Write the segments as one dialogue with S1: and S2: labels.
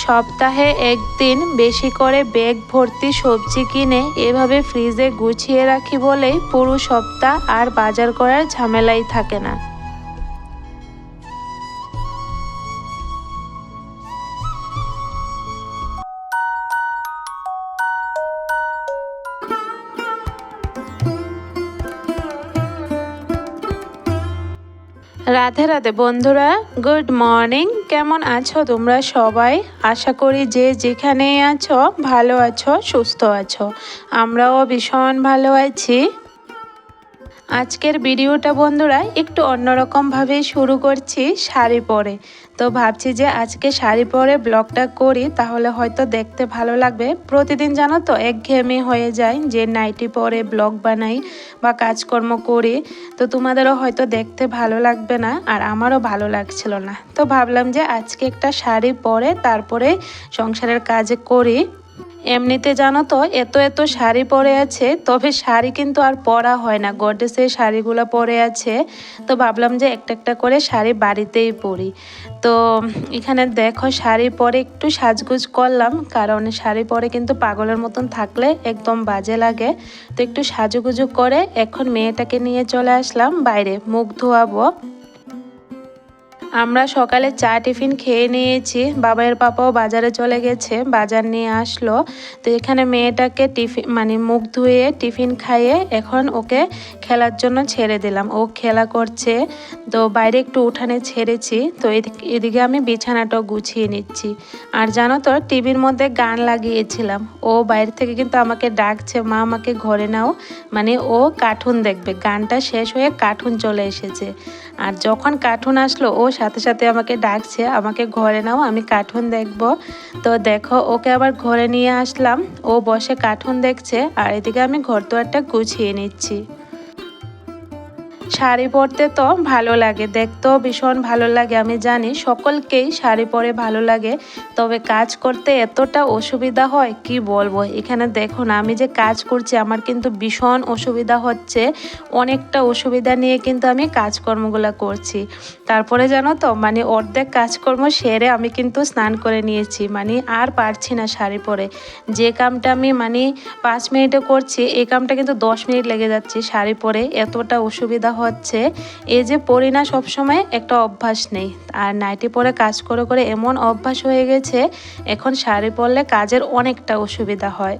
S1: সপ্তাহে একদিন বেশি করে ব্যাগ ভর্তি সবজি কিনে এভাবে ফ্রিজে গুছিয়ে রাখি বলেই পুরো সপ্তাহ আর বাজার করার ঝামেলাই থাকে না। রাধে রাধে বন্ধুরা, গুড মর্নিং। কেমন আছো তোমরা সবাই? আশা করি যে যেখানেই আছো ভালো আছো, সুস্থ আছো। আমরাও ভীষণ ভালো আছি। আজকের ভিডিওটা বন্ধুরা একটু অন্যরকমভাবেই শুরু করছি শাড়ি পরে। তো ভাবছি যে আজকে শাড়ি পরে ব্লগটা করি, তাহলে হয়তো দেখতে ভালো লাগবে। প্রতিদিন জানো তো একঘেয়েমি হয়ে যায় যে নাইটি পরে ব্লগ বানাই বা কাজকর্ম করি, তো তোমাদেরও হয়তো দেখতে ভালো লাগবে না, আর আমারও ভালো লাগছিল না। তো ভাবলাম যে আজকে একটা শাড়ি পরে তারপরে সংসারের কাজ করি। এমনিতে জানো তো এত এত শাড়ি পরে আছে, তবে শাড়ি কিন্তু আর পরা হয় না, গডরেজের শাড়িগুলো পরে আছে। তো ভাবলাম যে একটা একটা করে শাড়ি বাড়িতেই পরি। তো এখানে দেখো শাড়ি পরে একটু সাজগোজ করলাম, কারণ শাড়ি পরে কিন্তু পাগলের মতন থাকলে একদম বাজে লাগে। তো একটু সাজুগুজু করে এখন মেয়েটাকে নিয়ে চলে আসলাম বাইরে, মুখ ধোয়াবো। আমরা সকালে চা টিফিন খেয়ে নিয়েছি, বাবার পাপাও বাজারে চলে গেছে, বাজার নিয়ে আসলো। তো এখানে মেয়েটাকে মুখ ধুয়ে টিফিন খাইয়ে এখন ওকে খেলার জন্য ছেড়ে দিলাম। ও খেলা করছে, তো বাইরে একটু উঠানে ছেড়েছি। তো এদিকে আমি বিছানাটাও গুছিয়ে নিচ্ছি। আর জানো তো টিভির মধ্যে গান লাগিয়েছিলাম, ও বাইরে থেকে কিন্তু আমাকে ডাকছে, মা আমাকে ঘরে নাও। ও কার্টুন দেখবে, গানটা শেষ হয়ে কার্টুন চলে এসেছে। আর যখন কার্টুন আসলো ও সাথে সাথে আমাকে ডাকছে, আমাকে ঘরে নাও, আমি কার্টুন দেখব। তো দেখো ওকে আবার ঘরে নিয়ে আসলাম, ও বসে কার্টুন দেখছে আর এদিকে আমি ঘরদোয়ারটা গুছিয়ে নিচ্ছি। শাড়ি পরতে তো ভালো লাগে, দেখতেও ভীষণ ভালো লাগে। আমি জানি সকলকেই শাড়ি পরে ভালো লাগে, তবে কাজ করতে এতটা অসুবিধা হয় কি বলবো। এখানে দেখো না, আমি যে কাজ করছি আমার কিন্তু ভীষণ অসুবিধা হচ্ছে। অনেকটা অসুবিধা নিয়ে কিন্তু আমি কাজকর্মগুলো করছি। তারপরে জানো তো অর্ধেক কাজকর্ম সেরে আমি কিন্তু স্নান করে নিয়েছি, আর পারছি না শাড়ি পরে। যে কামটা আমি 5 মিনিটে করছি, এই কামটা কিন্তু 10 মিনিট লেগে যাচ্ছে শাড়ি পরে, এতটা অসুবিধা হচ্ছে। এই যে পরি না সবসময়, একটা অভ্যাস নেই। আর নাইটি পরে কাজ করে করে এমন অভ্যাস হয়ে গেছে, এখন শাড়ি পরলে কাজের অনেকটা অসুবিধা হয়।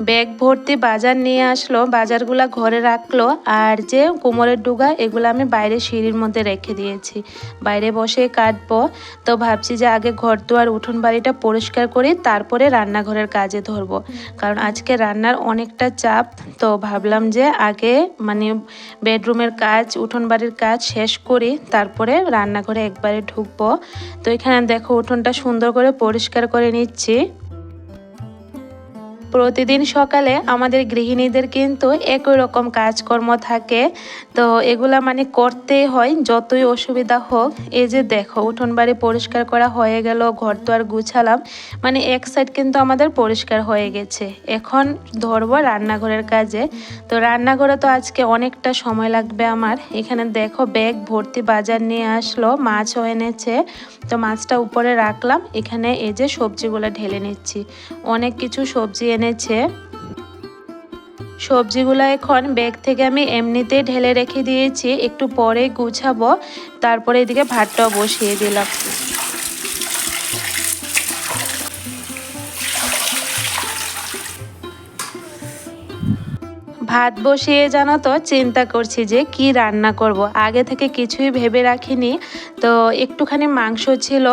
S1: ব্যাগ ভর্তি বাজার নিয়ে আসলো, বাজারগুলা ঘরে রাখলো। আর যে কোমরের ডুগা, এগুলো আমি বাইরে সিঁড়ির মধ্যে রেখে দিয়েছি, বাইরে বসে কাটবো। তো ভাবছি যে আগে ঘর দুয়ার উঠোন বাড়িটা পরিষ্কার করি, তারপরে রান্নাঘরের কাজে ধরবো, কারণ আজকে রান্নার অনেকটা চাপ। তো ভাবলাম যে আগে বেডরুমের কাজ, উঠোন বাড়ির কাজ শেষ করি, তারপরে রান্নাঘরে একবারে ঢুকবো। তো এখানে দেখো উঠোনটা সুন্দর করে পরিষ্কার করে নিচ্ছি। প্রতিদিন সকালে আমাদের গৃহিণীদের কিন্তু একই রকম কাজকর্ম থাকে, তো এগুলা করতেই হয় যতই অসুবিধা হোক। এই যে দেখো উঠোন বাড়ি পরিষ্কার করা হয়ে গেল, ঘর দুয়ার গুছালাম, এক সাইড কিন্তু আমাদের পরিষ্কার হয়ে গেছে। এখন ধরবো রান্নাঘরের কাজে। তো রান্নাঘরে তো আজকে অনেকটা সময় লাগবে আমার। এখানে দেখো ব্যাগ ভর্তি বাজার নিয়ে আসলো, মাছও এনেছে। তো মাছটা উপরে রাখলাম, এখানে এই যে সবজিগুলো ঢেলে নিচ্ছি। অনেক কিছু সবজি এনেছে, সবজিগুলো এখন ব্যাগ থেকে আমি এমনিতেই ঢেলে রেখে দিয়েছি, একটু পরে গুছাবো। তারপরে এদিকে ভাতটাও বসিয়ে দিলাম। ভাত বসিয়ে জানো তো চিন্তা করছি যে কি রান্না করব। আগে থেকে কিছুই ভেবে রাখিনি। তো একটুখানি মাংস ছিল,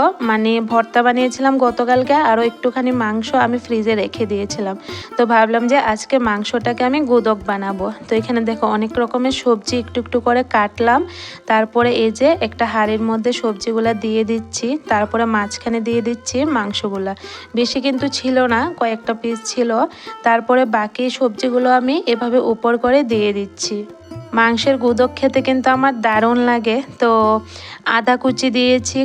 S1: ভর্তা বানিয়েছিলাম গতকালকে, আরও একটুখানি মাংস আমি ফ্রিজে রেখে দিয়েছিলাম। তো ভাবলাম যে আজকে মাংসটাকে আমি গুদক বানাবো। তো এখানে দেখো অনেক রকমের সবজি একটু একটু করে কাটলাম। তারপরে এই যে একটা হাঁড়ির মধ্যে সবজিগুলো দিয়ে দিচ্ছি, তারপরে মাঝখানে দিয়ে দিচ্ছি মাংসগুলা। বেশি কিন্তু ছিল না, কয়েকটা পিস ছিল। তারপরে বাকি সবজিগুলো আমি এভাবে উপর করে দিয়ে দিচ্ছি। মাংসের গুদক খেতে কিন্তু আমার দারুণ লাগে। তো আদা কুচি দিয়েছি,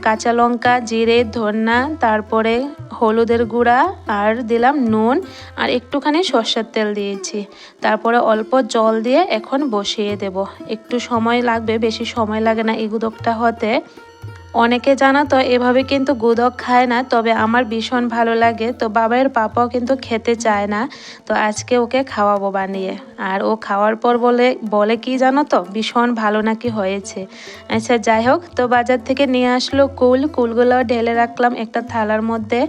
S1: কাঁচা লঙ্কা, জিরে, ধনিয়া, তারপরে হলুদের গুঁড়া, আর দিলাম নুন, আর একটুখানি সর্ষের তেল দিয়েছি। তারপরে অল্প জল দিয়ে এখন বসিয়ে দেব। একটু সময় লাগবে, বেশি সময় লাগে না এই গুদকটা হতে। অনেকে জানো তো এভাবে কিন্তু গুদক খায় না, তবে আমার ভীষণ ভালো লাগে। তো বাবার পাপাও কিন্তু খেতে চায় না, তো আজকে ওকে খাওয়াবো বানিয়ে। আর ও খাওয়ার পর বলে বলে কি জানো তো, ভীষণ ভালো নাকি হয়েছে। আচ্ছা যাই হোক, তো বাজার থেকে নিয়ে আসলো কুলগুলো ঢেলে রাখলাম একটা থালার মধ্যে।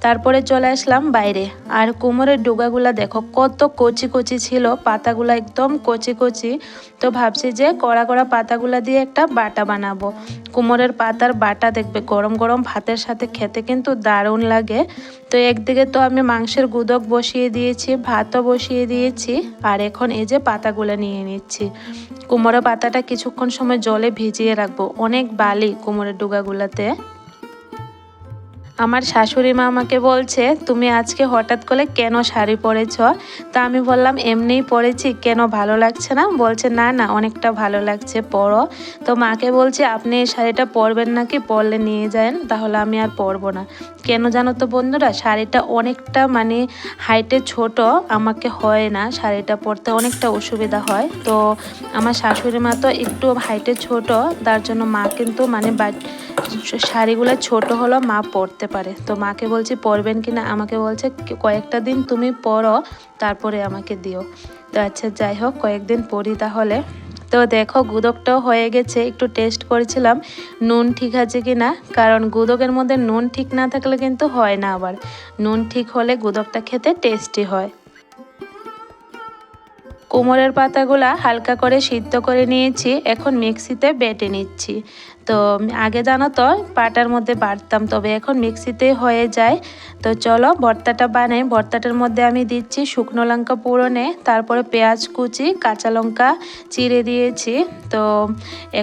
S1: তারপরে চলে আসলাম বাইরে। আর কুমড়ের ডুগাগুলো দেখো কত কচি কচি ছিল, পাতাগুলো একদম কচি কচি। তো ভাবছি যে কড়া কড়া পাতাগুলো দিয়ে একটা বাটা বানাবো। কুমড়ের পাতার বাটা দেখবে গরম গরম ভাতের সাথে খেতে কিন্তু দারুণ লাগে। তো একদিকে তো আমি মাংসের গুদক বসিয়ে দিয়েছি, ভাতও বসিয়ে দিয়েছি, আর এখন এই যে পাতাগুলো নিয়ে নিচ্ছি। কুমড়ো পাতাটা কিছুক্ষণ সময় জলে ভিজিয়ে রাখবো, অনেক বালি কুমড়ের ডুগাগুলোতে। আমার শাশুড়ি মা আমাকে বলছে তুমি আজকে হঠাৎ করে কেন শাড়ি পরেছ। তা আমি বললাম এমনিই পরেছি, কেন ভালো লাগছে না? বলছে না না অনেকটা ভালো লাগছে, পরো। তো মাকে বলছি আপনি এই শাড়িটা পরবেন নাকি, পরলে নিয়ে যান, তাহলে আমি আর পরবো না। কেন জানো তো বন্ধুরা, শাড়িটা অনেকটা মানে হাইটে ছোট, আমাকে হয় না শাড়িটা পরতে, অনেকটা অসুবিধা হয়। তো আমার শাশুড়ি মা তো একটু হাইটে ছোট, তার জন্য মা কিন্তু মানে শাড়িগুলো ছোট হলো মা পরতে পারে। তো মাকে বলছি পরবেন কিনা, আমাকে বলছে কয়েকটা দিন তুমি পরো তারপরে আমাকে দিও। তো আচ্ছা যাই হোক, কয়েকদিন পরি তাহলে। তো দেখো গুদকটাও হয়ে গেছে, একটু টেস্ট করেছিলাম নুন ঠিক আছে কিনা, কারণ গুদকের মধ্যে নুন ঠিক না থাকলে কিন্তু হয় না, আবার নুন ঠিক হলে গুদকটা খেতে টেস্টি হয়। কুমড়োর পাতাগুলা হালকা করে সিদ্ধ করে নিয়েছি, এখন মিক্সিতে বেটে নিচ্ছি। তো আগে জানো তো পাটার মধ্যে বাটতাম, তবে এখন মিক্সিতেই হয়ে যায়। তো চলো ভর্তাটা বানাই। ভর্তাটার মধ্যে আমি দিচ্ছি শুকনো লঙ্কা পুড়নে, তারপরে পেঁয়াজ কুচি, কাঁচা লঙ্কা চিড়ে দিয়েছি। তো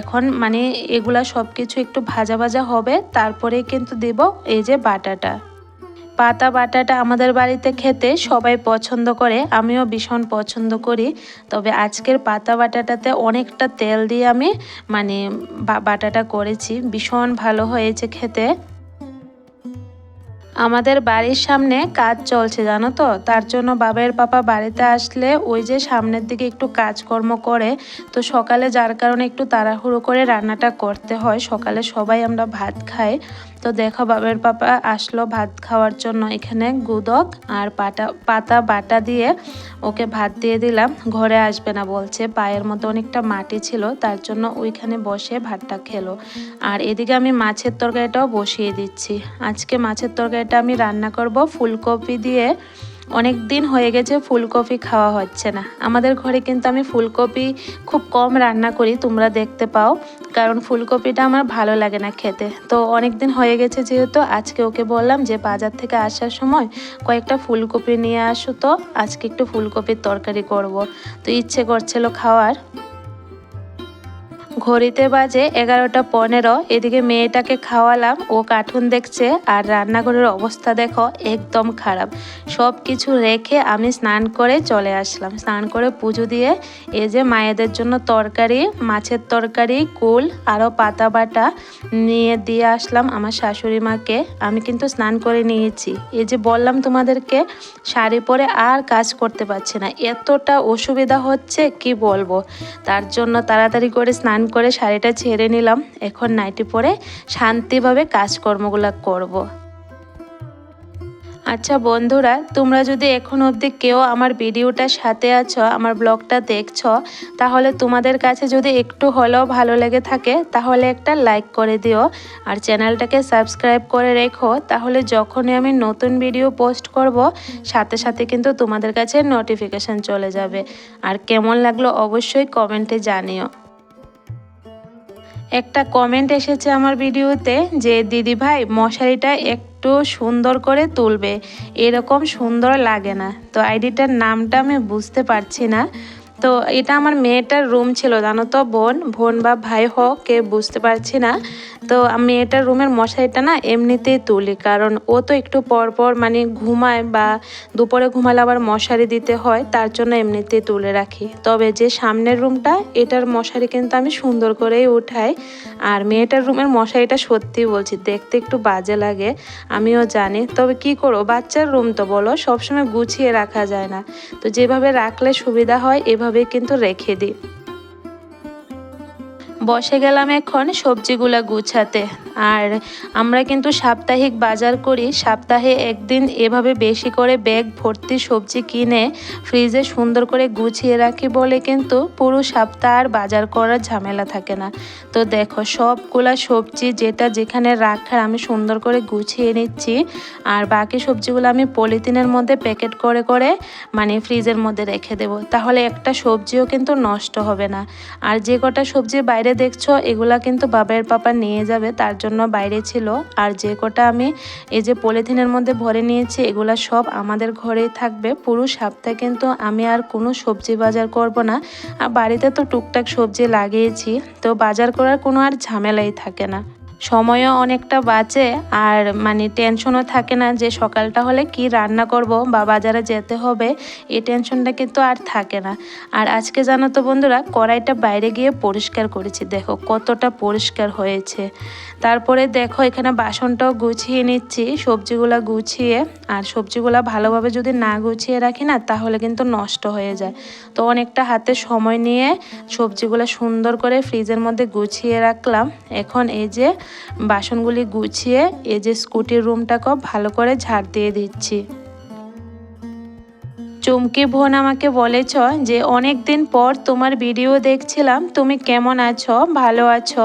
S1: এখন মানে এগুলা সব কিছু একটু ভাজা ভাজা হবে, তারপরে কিন্তু দেব এই যে বাটাটা। পাতা বাটাটা আমাদের বাড়িতে খেতে সবাই পছন্দ করে, আমিও ভীষণ পছন্দ করি। তবে আজকের পাতা বাটাটাতে অনেকটা তেল দিয়ে আমি মানে বাটাটা করেছি, ভীষণ ভালো হয়েছে খেতে। আমাদের বাড়ির সামনে কাজ চলছে জানো তো, তার জন্য বাবার পাপা বাড়িতে আসলে ওই যে সামনের দিকে একটু কাজকর্ম করে। তো সকালে যার কারণে একটু তাড়াহুড়ো করে রান্নাটা করতে হয়, সকালে সবাই আমরা ভাত খাই। তো দেখো বাবার পাপা আসলো ভাত খাওয়ার জন্য, এখানে গুদক আর পাতা বাটা দিয়ে ওকে ভাত দিয়ে দিলাম। ঘরে আসবে না বলছে, পায়ের মতো অনেকটা মাটি ছিল, তার জন্য ওইখানে বসে ভাতটা খেলো। আর এদিকে আমি মাছের তরকারিটাও বসিয়ে দিচ্ছি। আজকে মাছের তরকারিটা আমি রান্না করব ফুলকপি দিয়ে। অনেক দিন হয়ে গেছে ফুলকপি খাওয়া হচ্ছে না আমাদের ঘরে, কিন্তু আমি ফুলকপি খুব কম রান্না করি, তোমরা দেখতে পাও, কারণ ফুলকপিটা আমার ভালো লাগে না খেতে। তো অনেক দিন হয়ে গেছে যেহেতু, আজকে ওকে বললাম যে বাজার থেকে আসার সময় কয়েকটা ফুলকপি নিয়ে আসো, তো আজকে একটু ফুলকপির তরকারি করব। তো ইচ্ছে করছিল খাওয়ার। ঘড়িতে বাজে 11:15। এদিকে মেয়েটাকে খাওয়ালাম, ও কার্টুন দেখছে, আর রান্নাঘরের অবস্থা দেখো একদম খারাপ। সব কিছু রেখে আমি স্নান করে চলে আসলাম, স্নান করে পুজো দিয়ে এই যে মায়েদের জন্য তরকারি, মাছের তরকারি, কুল আরও পাতা বাটা নিয়ে দিয়ে আসলাম আমার শাশুড়ি মাকে। আমি কিন্তু স্নান করে নিয়েছি, এই যে বললাম তোমাদেরকে শাড়ি পরে আর কাজ করতে পারছি না, এতটা অসুবিধা হচ্ছে কি বলবো। তার জন্য তাড়াতাড়ি করে স্নান করে শাড়িটা ছেড়ে নিলাম, এখন নাইটি পরে শান্তিভাবে কাজকর্মগুলো করব। আচ্ছা বন্ধুরা, তোমরা যদি এখন অবধি কেউ আমার ভিডিওটার সাথে আছো, আমার ব্লগটা দেখছো, তাহলে তোমাদের কাছে যদি একটু হলেও ভালো লেগে থাকে তাহলে একটা লাইক করে দিও, আর চ্যানেলটাকে সাবস্ক্রাইব করে রেখো, তাহলে যখনই আমি নতুন ভিডিও পোস্ট করব সাথে সাথে কিন্তু তোমাদের কাছে নোটিফিকেশান চলে যাবে। আর কেমন লাগলো অবশ্যই কমেন্টে জানিও। একটা কমেন্ট এসেছে আমার ভিডিওতে যে দিদি ভাই মশারিটা একটু সুন্দর করে তুলবে, এরকম সুন্দর লাগে না। তো আইডিটার নামটা আমি বুঝতে পারছি না। তো এটা আমার মেয়েটার রুম ছিল জানো তো, বোন বা ভাই হোক কে বুঝতে পারছি না। তো আমি মেয়েটার রুমের মশারিটা না এমনিতেই তুলি, কারণ ও তো একটু পর পর মানে ঘুমায়, বা দুপুরে ঘুমালে আবার মশারি দিতে হয়, তার জন্য এমনিতেই তুলে রাখি। তবে যে সামনের রুমটা, এটার মশারি কিন্তু আমি সুন্দর করেই উঠাই। আর মেয়েটার রুমের মশারিটা সত্যি বলছি দেখতে একটু বাজে লাগে, আমিও জানি, তবে কি করো, বাচ্চার রুম তো বলো, সবসময় গুছিয়ে রাখা যায় না। তো যেভাবে রাখলে সুবিধা হয় এভাবেই কিন্তু রেখে দিই। বসে গেলাম এখন সবজিগুলা গুছাতে। আর আমরা কিন্তু সাপ্তাহিক বাজার করি, সপ্তাহে একদিন এভাবে বেশি করে ব্যাগ ভর্তি সবজি কিনে ফ্রিজে সুন্দর করে গুছিয়ে রাখি বলে কিন্তু পুরো সপ্তাহ আর বাজার করার ঝামেলা থাকে না। তো দেখো সবগুলা সবজি যেটা যেখানে রাখার আমি সুন্দর করে গুছিয়ে নিচ্ছি। আর বাকি সবজিগুলো আমি পলিথিনের মধ্যে প্যাকেট করে করে মানে ফ্রিজের মধ্যে রেখে দেব, তাহলে একটা সবজিও কিন্তু নষ্ট হবে না। আর যে কটা সবজি বাইরে দেখছো এগুলা কিন্তু বাবার পাপা নিয়ে যাবে, তার জন্য বাইরে ছিল। আর যে কটা আমি এই যে পলিথিনের মধ্যে ভরে নিয়েছি এগুলা সব আমাদের ঘরেই থাকবে পুরো সপ্তাহে। কিন্তু আমি আর কোনো সবজি বাজার করব না। আর বাড়িতে তো টুকটাক সবজি লাগিয়েছি, তো বাজার করার কোনো আর ঝামেলাই থাকে না, সময়ও অনেকটা বাঁচে। আর মানে টেনশনও থাকে না যে সকালটা হলে কি রান্না করব বা বাজারে যেতে হবে, এই টেনশনটা কিন্তু আর থাকে না। আর আজকে জানো তো বন্ধুরা, কড়াইটা বাইরে গিয়ে পরিষ্কার করেছি, দেখো কতটা পরিষ্কার হয়েছে। তারপরে দেখো এখানে বাসনটাও গুছিয়ে নিচ্ছি, সবজিগুলো গুছিয়ে। আর সবজিগুলো ভালোভাবে যদি না গুছিয়ে রাখি না তাহলে কিন্তু নষ্ট হয়ে যায়। তো অনেকটা হাতে সময় নিয়ে সবজিগুলো সুন্দর করে ফ্রিজের মধ্যে গুছিয়ে রাখলাম। এখন এই যে বাসনগুলি গুছিয়ে এই যে স্কুটির রুমটাকেও ভালো করে ঝাড় দিয়ে দিচ্ছি। চুমকি বোন আমাকে বলেছ যে অনেক দিন পর তোমার ভিডিও দেখছিলাম, তুমি কেমন আছো, ভালো আছো,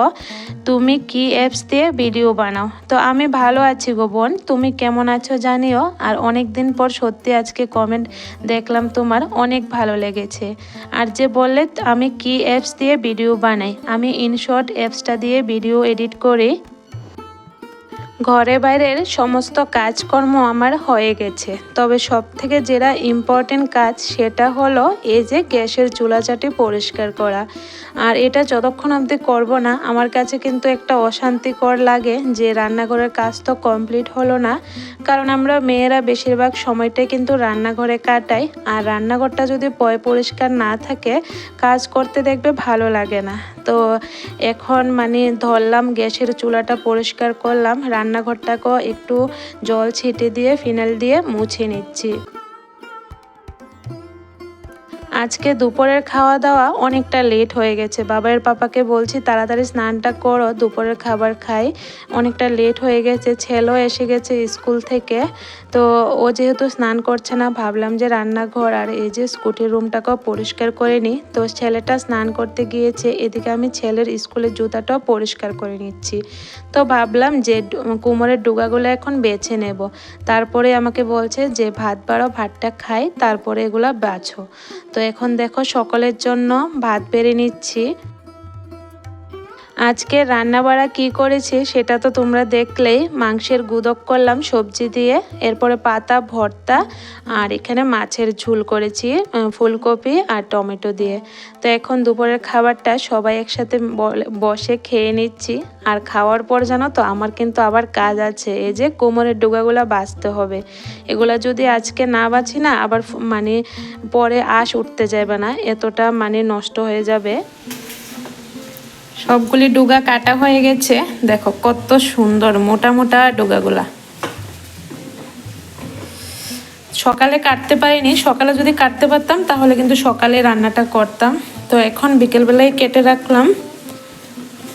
S1: তুমি কি অ্যাপস দিয়ে ভিডিও বানাও? তো আমি ভালো আছি গো বোন, তুমি কেমন আছো জানিও। আর অনেক দিন পর সত্যি আজকে কমেন্ট দেখলাম তোমার, অনেক ভালো লেগেছে। আর যে বললে আমি কি অ্যাপস দিয়ে ভিডিও বানাই, আমি ইনশর্ট অ্যাপসটা দিয়ে ভিডিও এডিট করি। ঘরে বাইরের সমস্ত কাজকর্ম আমার হয়ে গেছে, তবে সব থেকে যেটা ইম্পর্টেন্ট কাজ সেটা হলো এই যে গ্যাসের চুলাচাটি পরিষ্কার করা। আর এটা যতক্ষণ অবধি করব না আমার কাছে কিন্তু একটা অশান্তিকর লাগে যে রান্নাঘরের কাজ তো কমপ্লিট হলো না। কারণ আমরা মেয়েরা বেশিরভাগ সময়টাই কিন্তু রান্নাঘরে কাটাই, আর রান্নাঘরটা যদি পরিষ্কার না থাকে কাজ করতে দেখবে ভালো লাগে না। তো এখন মানে ধরলাম গ্যাসের চুলাটা পরিষ্কার করলাম, রান্নাঘরটাকেও একটু জল ছিটে দিয়ে ফিনাইল দিয়ে মুছে নিচ্ছি। আজকে দুপুরের খাওয়া দাওয়া অনেকটা লেট হয়ে গেছে, বাবার পাপাকে বলছি তাড়াতাড়ি স্নানটা করো, দুপুরের খাবার খাই, অনেকটা লেট হয়ে গেছে। ছেলেও এসে গেছে স্কুল থেকে, তো ও যেহেতু স্নান করছে না ভাবলাম যে রান্নাঘর আর এই যে স্কুটির রুমটাকেও পরিষ্কার করে নিই। তো ছেলেটা স্নান করতে গিয়েছে, এদিকে আমি ছেলের স্কুলের জুতাটাও পরিষ্কার করে নিচ্ছি। তো ভাবলাম যে কোমরের ডুগাগুলো এখন বেছে নেব, তারপরে আমাকে বলছে যে ভাত বাড়ো, ভাতটা খাই তারপরে এগুলো বাছো। তো এখন দেখো সকলের জন্য ভাত বেড়ে নিচ্ছি। আজকে রান্নাবাড়া কি করেছি সেটা তো তোমরা দেখলেই, মাংসের গুদক করলাম সবজি দিয়ে, এরপরে পাতা ভর্তা, আর এখানে মাছের ঝোল করেছি ফুলকপি আর টমেটো দিয়ে। তো এখন দুপুরের খাবারটা সবাই একসাথে বসে খেয়ে নিচ্ছি। আর খাওয়ার পর জানো তো আমার কিন্তু আবার কাজ আছে, এই যে কোমরের ডুগাগুলো বাছতে হবে। এগুলা যদি আজকে না বাছি না আবার মানে পরে আঁশ উঠতে যাবে না, এতটা মানে নষ্ট হয়ে যাবে। সবগুলি ডুগা কাটা হয়ে গেছে, দেখো কত সুন্দর মোটা মোটা ডুগাগুলা। সকালে কাটতে পারিনি, সকালে যদি কাটতে পারতাম তাহলে কিন্তু সকালে রান্নাটা করতাম। তো এখন বিকেলবেলায় কেটে রাখলাম,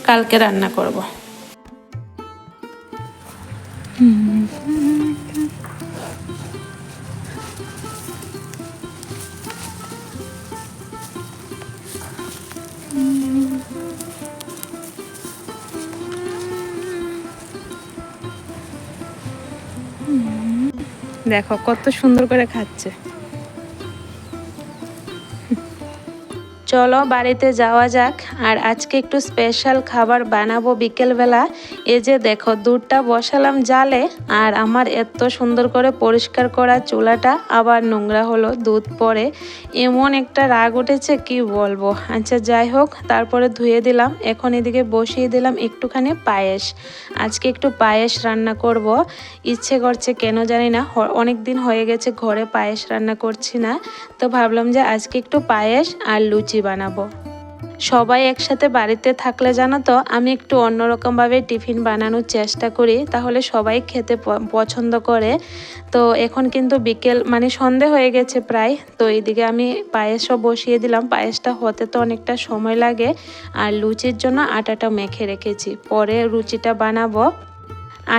S1: কালকে রান্না করব। দেখো কত সুন্দর করে খাচ্ছে। চলো বাড়িতে যাওয়া যাক। আর আজকে একটু স্পেশাল খাবার বানাবো বিকেলবেলা। এই যে দেখো দুধটা বসালাম জালে, আর আমার এত সুন্দর করে পরিষ্কার করা চুলাটা আবার নোংরা হলো দুধ পরে, এমন একটা রাগ উঠেছে কি বলবো। আচ্ছা যাই হোক, তারপরে ধুয়ে দিলাম। এখন এদিকে বসিয়ে দিলাম একটুখানি পায়েস। আজকে একটু পায়েস রান্না করব, ইচ্ছে করছে কেন জানি না, অনেক দিন হয়ে গেছে ঘরে পায়েস রান্না করছি না। তো ভাবলাম যে আজকে একটু পায়েস আর লুচি বানাবো। সবাই একসাথে বাড়িতে থাকলে জানো তো আমি একটু অন্যরকমভাবে টিফিন বানানোর চেষ্টা করি, তাহলে সবাই খেতে পছন্দ করে। তো এখন কিন্তু বিকেল মানে সন্ধে হয়ে গেছে প্রায়, তো এইদিকে আমি পায়েসও বসিয়ে দিলাম। পায়েসটা হতে তো অনেকটা সময় লাগে, আর লুচির জন্য আটাটা মেখে রেখেছি, পরে লুচিটা বানাবো।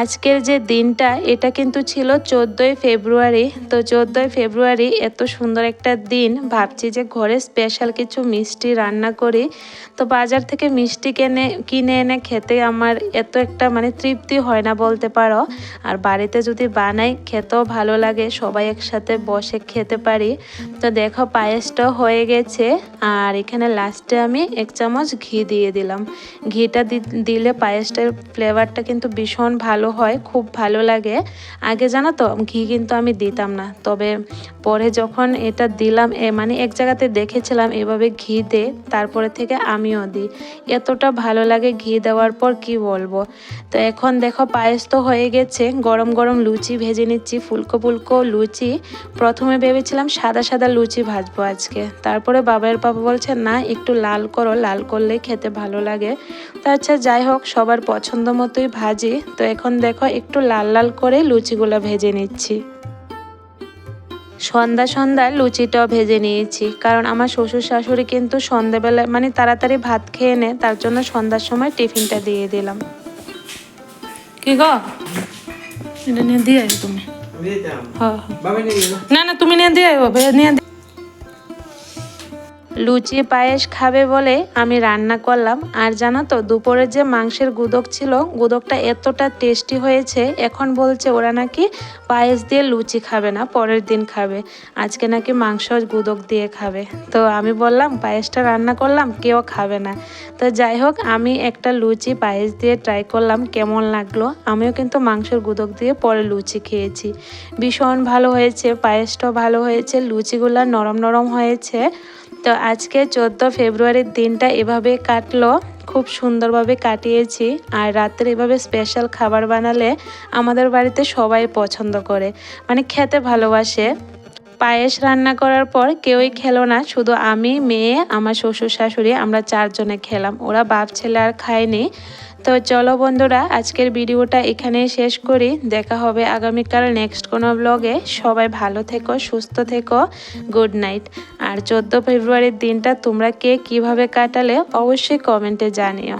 S1: আজকের যে দিনটা এটা কিন্তু ছিল 14ই ফেব্রুয়ারি। তো 14ই ফেব্রুয়ারি এত সুন্দর একটা দিন, ভাবছি যে ঘরে স্পেশাল কিছু মিষ্টি রান্না করি। তো বাজার থেকে মিষ্টি কিনে এনে খেতে আমার এত একটা মানে তৃপ্তি হয় না বলতে পারো, আর বাড়িতে যদি বানাই খেতেও ভালো লাগে, সবাই একসাথে বসে খেতে পারি। তো দেখো পায়েসটাও হয়ে গেছে, আর এখানে লাস্টে আমি 1 চামচ ঘি দিয়ে দিলাম। ঘিটা দিলে পায়েসটার ফ্লেভারটা কিন্তু ভীষণ ভালো হয়, খুব ভালো লাগে। আগে জানো তো ঘি কিন্তু আমি দিতাম না, তবে পরে যখন এটা দিলাম মানে এক জায়গাতে দেখেছিলাম এভাবে ঘি দে, তারপরে থেকে আমিও দিই, এতটা ভালো লাগে ঘি দেওয়ার পর কি বলবো। তো এখন দেখো পায়েস তো হয়ে গেছে, গরম গরম লুচি ভেজে নিচ্ছি, ফুলকো ফুলকো লুচি। প্রথমে ভেবেছিলাম সাদা সাদা লুচি ভাজবো আজকে, তারপরে বাবার পাপা বলছে না একটু লাল করো, লাল করলে খেতে ভালো লাগে। তো আচ্ছা যাই হোক, সবার পছন্দ মতোই ভাজি। তো এখন দেখো একটু লাল লাল করে লুচিগুলো ভেজে নিচ্ছি। সন্ধ্যা লুচিটাও ভেজে নিয়েছি, কারণ আমার শ্বশুর শাশুড়ি কিন্তু সন্ধ্যাবেলায় মানে তাড়াতাড়ি ভাত খেয়ে নেয়, তার জন্য সন্ধ্যার সময় টিফিনটা দিয়ে দিলাম। কি গো, এটা নিয়ে দিয়ে তুমি? হ্যাঁ না না, তুমি নিয়ে দিয়ে নিয়ে। লুচি পায়েস খাবে বলে আমি রান্না করলাম। আর জানো তো দুপুরে যে মাংসের গুদক ছিল, গুদকটা এতটা টেস্টি হয়েছে, এখন বলছে ওরা নাকি পায়েস দিয়ে লুচি খাবে না, পরের দিন খাবে। আজকে নাকি মাংস গুদক দিয়ে খাবে। তো আমি বললাম পায়েসটা রান্না করলাম, কেউ খাবে না। তো যাই হোক, আমি একটা লুচি পায়েস দিয়ে ট্রাই করলাম, কেমন লাগলো। আমিও কিন্তু মাংসের গুদক দিয়ে পরে লুচি খেয়েছি, ভীষণ ভালো হয়েছে। পায়েসটাও ভালো হয়েছে, লুচিগুলো নরম নরম হয়েছে। তো আজকে 14 ফেব্রুয়ারির দিনটা এভাবে কাটলো, খুব সুন্দরভাবে কাটিয়েছি। আর রাত্রে এভাবে স্পেশাল খাবার বানালে আমাদের বাড়িতে সবাই পছন্দ করে, মানে খেতে ভালোবাসে। পায়েস রান্না করার পর কেউই খেলো না, শুধু আমি, মেয়ে, আমার শ্বশুর শাশুড়ি, আমরা 4 জনে খেলাম, ওরা বাপ ছেলে আর খায়নি। তো চলো বন্ধুরা, আজকের ভিডিওটা এখানেই শেষ করি। দেখা হবে আগামীকাল নেক্সট কোনো ব্লগে। সবাই ভালো থেকো, সুস্থ থেকো, গুড নাইট। আর 14 ফেব্রুয়ারির দিনটা তোমরা কে কিভাবে কাটালে অবশ্যই কমেন্টে জানিও।